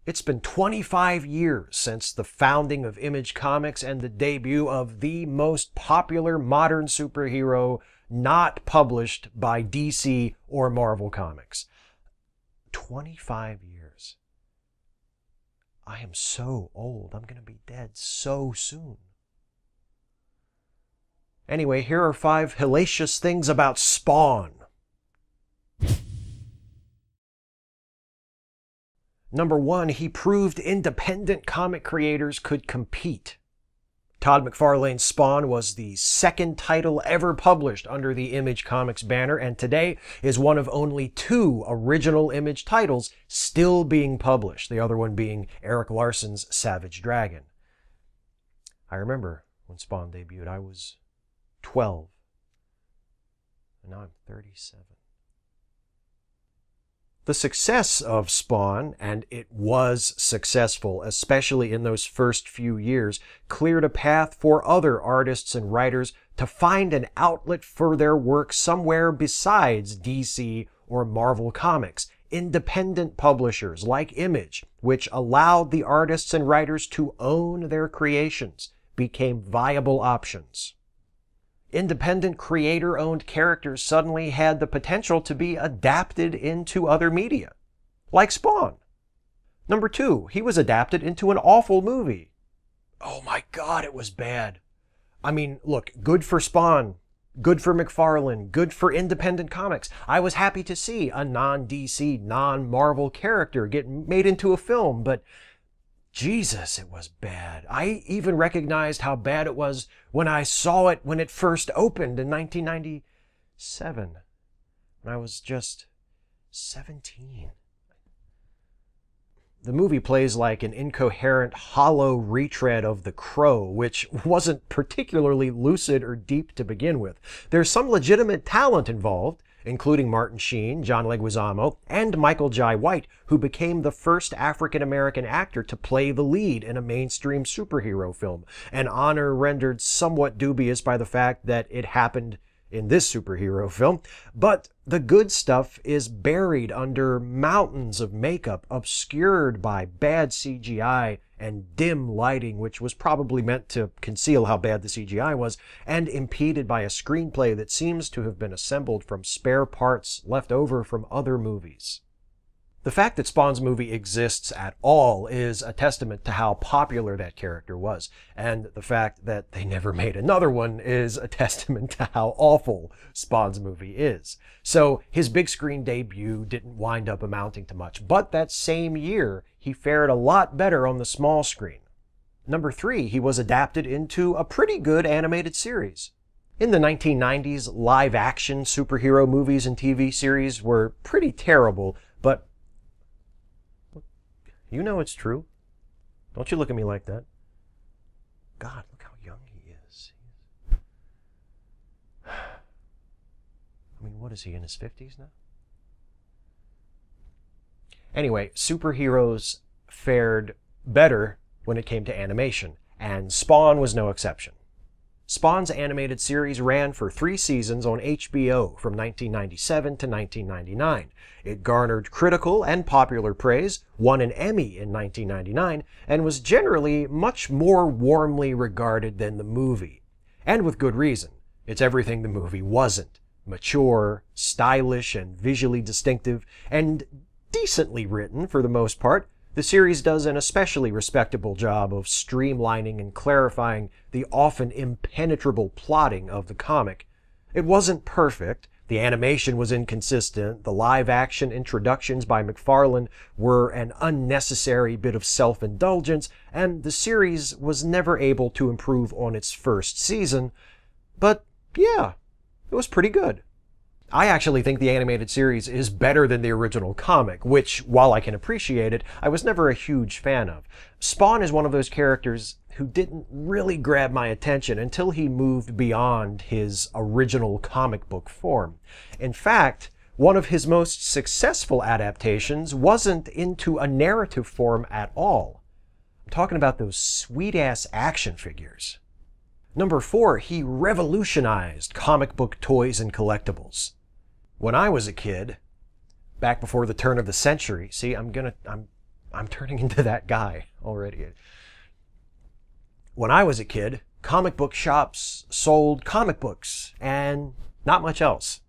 It's been 25 years since the founding of Image Comics and the debut of the most popular modern superhero not published by DC or Marvel Comics. 25 years. I am so old. I'm going to be dead so soon. Anyway, here are 5 hellacious things about Spawn. Number 1, he proved independent comic creators could compete. Todd McFarlane's Spawn was the second title ever published under the Image Comics banner, and today is one of only 2 original Image titles still being published, the other one being Eric Larson's Savage Dragon. I remember when Spawn debuted, I was 12, and now I'm 37. The success of Spawn, and it was successful, especially in those first few years, cleared a path for other artists and writers to find an outlet for their work somewhere besides DC or Marvel Comics. Independent publishers like Image, which allowed the artists and writers to own their creations, became viable options. Independent creator-owned characters suddenly had the potential to be adapted into other media, like Spawn. Number 2, he was adapted into an awful movie. Oh my God, it was bad. I mean, look, good for Spawn, good for McFarlane, good for independent comics. I was happy to see a non-DC, non-Marvel character get made into a film, but Jesus, it was bad. I even recognized how bad it was when I saw it when it first opened in 1997. When I was just 17. The movie plays like an incoherent, hollow retread of The Crow, which wasn't particularly lucid or deep to begin with. There's some legitimate talent involved, including Martin Sheen, John Leguizamo, and Michael Jai White, who became the first African-American actor to play the lead in a mainstream superhero film, an honor rendered somewhat dubious by the fact that it happened in this superhero film. But the good stuff is buried under mountains of makeup, obscured by bad CGI and dim lighting, which was probably meant to conceal how bad the CGI was, and impeded by a screenplay that seems to have been assembled from spare parts left over from other movies. The fact that Spawn's movie exists at all is a testament to how popular that character was, and the fact that they never made another one is a testament to how awful Spawn's movie is. So his big screen debut didn't wind up amounting to much, but that same year he fared a lot better on the small screen. Number 3, he was adapted into a pretty good animated series. In the 1990s, live-action superhero movies and TV series were pretty terrible, but you know it's true. Don't you look at me like that. God, look how young he is. I mean, what is he, in his 50s now? Anyway, superheroes fared better when it came to animation, and Spawn was no exception. Spawn's animated series ran for 3 seasons on HBO from 1997 to 1999. It garnered critical and popular praise, won an Emmy in 1999, and was generally much more warmly regarded than the movie. And with good reason. It's everything the movie wasn't. Mature, stylish, and visually distinctive, and decently written for the most part. The series does an especially respectable job of streamlining and clarifying the often impenetrable plotting of the comic. It wasn't perfect, the animation was inconsistent, the live-action introductions by McFarlane were an unnecessary bit of self-indulgence, and the series was never able to improve on its first season. But yeah, it was pretty good. I actually think the animated series is better than the original comic, which, while I can appreciate it, I was never a huge fan of. Spawn is one of those characters who didn't really grab my attention until he moved beyond his original comic book form. In fact, one of his most successful adaptations wasn't into a narrative form at all. I'm talking about those sweet-ass action figures. Number 4, he revolutionized comic book toys and collectibles. When I was a kid, back before the turn of the century, see, I'm I'm turning into that guy already. When I was a kid, comic book shops sold comic books and not much else.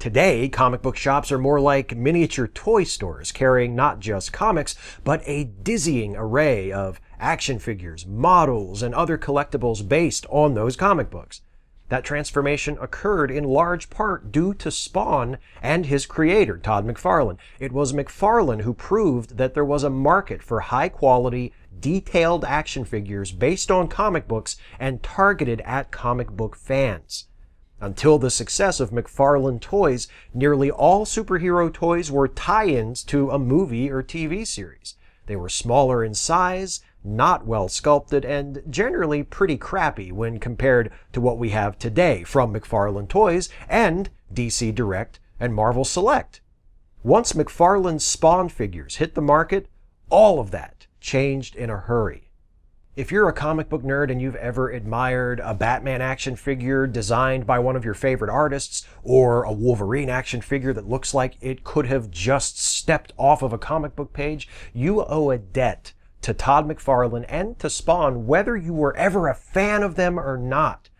Today, comic book shops are more like miniature toy stores, carrying not just comics, but a dizzying array of action figures, models, and other collectibles based on those comic books. That transformation occurred in large part due to Spawn and his creator, Todd McFarlane. It was McFarlane who proved that there was a market for high-quality, detailed action figures based on comic books and targeted at comic book fans. Until the success of McFarlane toys, nearly all superhero toys were tie-ins to a movie or TV series. They were smaller in size, not well sculpted, and generally pretty crappy when compared to what we have today from McFarlane Toys and DC Direct and Marvel Select. Once McFarlane's Spawn figures hit the market, all of that changed in a hurry. If you're a comic book nerd and you've ever admired a Batman action figure designed by one of your favorite artists, or a Wolverine action figure that looks like it could have just stepped off of a comic book page, you owe a debt to Todd McFarlane and to Spawn, whether you were ever a fan of them or not.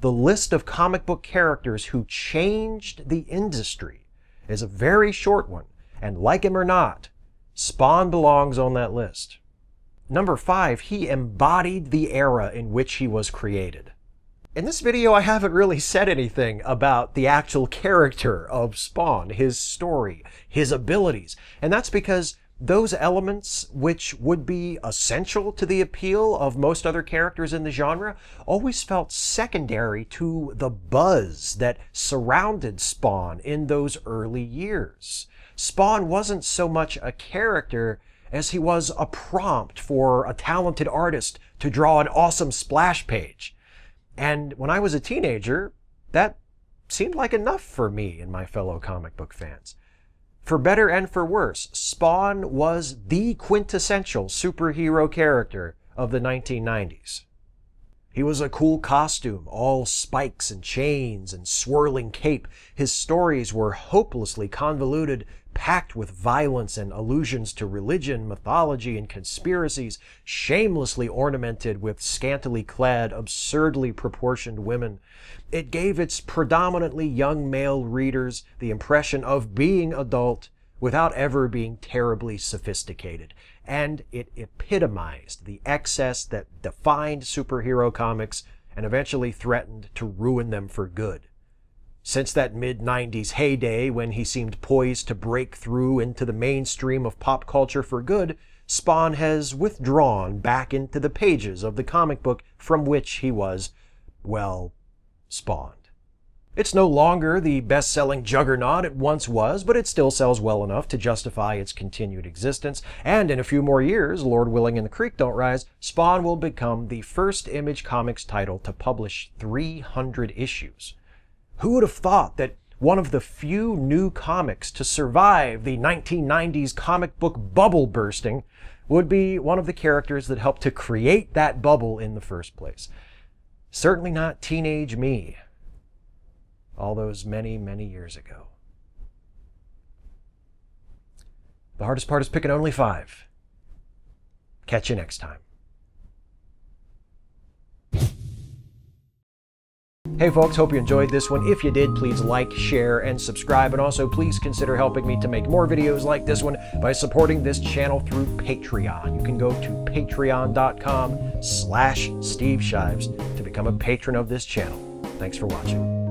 The list of comic book characters who changed the industry is a very short one, and like him or not, Spawn belongs on that list. Number 5, he embodied the era in which he was created. In this video, I haven't really said anything about the actual character of Spawn, his story, his abilities, and that's because those elements, which would be essential to the appeal of most other characters in the genre, always felt secondary to the buzz that surrounded Spawn in those early years. Spawn wasn't so much a character as he was a prompt for a talented artist to draw an awesome splash page. And when I was a teenager, that seemed like enough for me and my fellow comic book fans. For better and for worse, Spawn was the quintessential superhero character of the 1990s. He was a cool costume, all spikes and chains and swirling cape. His stories were hopelessly convoluted, packed with violence and allusions to religion, mythology, and conspiracies, shamelessly ornamented with scantily clad, absurdly proportioned women. It gave its predominantly young male readers the impression of being adult without ever being terribly sophisticated, and it epitomized the excess that defined superhero comics and eventually threatened to ruin them for good. Since that mid-90s heyday when he seemed poised to break through into the mainstream of pop culture for good, Spawn has withdrawn back into the pages of the comic book from which he was, well, spawned. It's no longer the best-selling juggernaut it once was, but it still sells well enough to justify its continued existence, and in a few more years, Lord willing and the creek don't rise, Spawn will become the first Image Comics title to publish 300 issues. Who would have thought that one of the few new comics to survive the 1990s comic book bubble bursting would be one of the characters that helped to create that bubble in the first place? Certainly not teenage me, all those many, many years ago. The hardest part is picking only 5. Catch you next time. Hey folks, hope you enjoyed this one. If you did, please like, share, and subscribe. And also, please consider helping me to make more videos like this one by supporting this channel through Patreon. You can go to patreon.com/Steve Shives to become a patron of this channel. Thanks for watching.